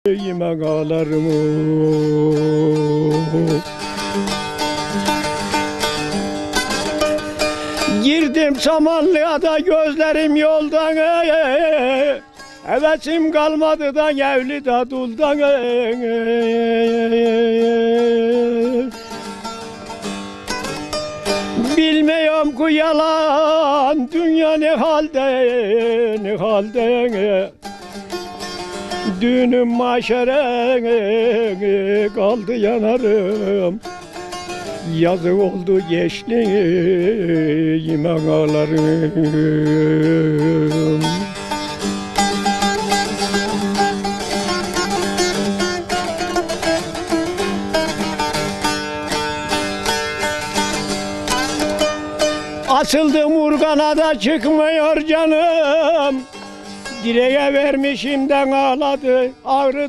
Yemek ağlarım. Girdim Samanlı'ya da gözlerim yoldan. Hevesim kalmadı da evli da duldan. Bilmiyorum ku yalan, dünya ne halde, ne halde. Düğünüm maşere kaldı yanarım. Yazık oldu gençliğime ağlarım. Asıldım urgana da çıkmıyor canım. Direğe vermişimden ağladı ağrı.